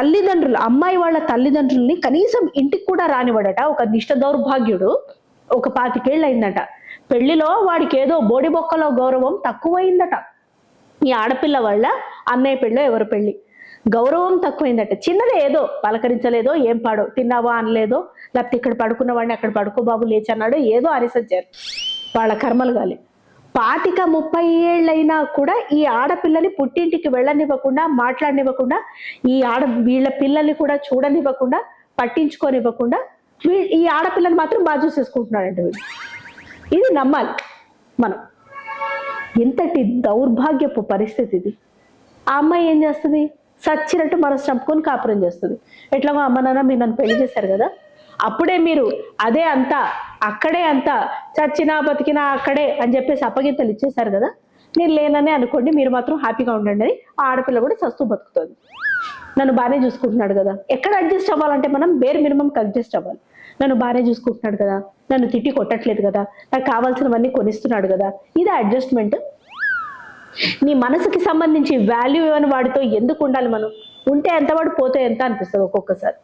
తల్లిదండ్రులు, అమ్మాయి వాళ్ళ తల్లిదండ్రుల్ని కనీసం ఇంటికి కూడా రానివ్వడట. ఒక నిష్ట దౌర్భాగ్యుడు. ఒక 25 ఏళ్ళు అయిందట. పెళ్లిలో వాడికి ఏదో బోడి బొక్కలో గౌరవం తక్కువైందట. ఈ ఆడపిల్ల వాళ్ళ అన్నయ్య పెళ్ళో ఎవరు పెళ్లి, గౌరవం తక్కువైందట. చిన్నదే, ఏదో పలకరించలేదో, ఏం పాడో, తిన్నావా అనలేదో, లేకపోతే ఇక్కడ పడుకున్న వాడిని అక్కడ పడుకో బాబు లేచన్నాడో, ఏదో అరిసొచ్చారు. వాళ్ళ కర్మలు గాలి. 25-30 ఏళ్ళైనా కూడా ఈ ఆడపిల్లని పుట్టింటికి వెళ్ళనివ్వకుండా, మాట్లాడనివ్వకుండా, వీళ్ళ పిల్లల్ని కూడా చూడనివ్వకుండా, పట్టించుకోనివ్వకుండా, ఈ ఆడపిల్లని మాత్రం బాగా చూసేసుకుంటున్నాడండి వీడు. ఇది నమ్మాలి మనం. ఎంతటి దౌర్భాగ్యపు పరిస్థితి ఇది. ఆ అమ్మాయి ఏం చేస్తుంది? సచ్చినట్టు మనసు చంపుకొని కాపురం చేస్తుంది. ఎట్లాగో అమ్మ నాన్న మీరు నన్ను పెళ్లి చేశారు కదా, అప్పుడే మీరు అదే అంతా, అక్కడే అంతా, చచ్చినా బతికినా అక్కడే అని చెప్పేసి అప్పగింతలు ఇచ్చేశారు కదా, నేను లేననే అనుకోండి, మీరు మాత్రం హ్యాపీగా ఉండండి అని ఆ ఆడపిల్ల కూడా సస్తూ బతుకుతుంది. నన్ను బాగానే చూసుకుంటున్నాడు కదా. ఎక్కడ అడ్జస్ట్ అవ్వాలంటే మనం బేర్ మినిమంకి అడ్జస్ట్ అవ్వాలి. నన్ను బాగానే చూసుకుంటున్నాడు కదా, నన్ను తిట్టి కొట్టట్లేదు కదా, నాకు కావాల్సినవన్నీ కొనిస్తున్నాడు కదా, ఇది అడ్జస్ట్మెంట్. నీ మనసుకి సంబంధించి వాల్యూ ఇవ్వని వాడితో ఎందుకు ఉండాలి మనం? ఉంటే ఎంత వాడు, పోతే ఎంత అనిపిస్తుంది ఒక్కొక్కసారి.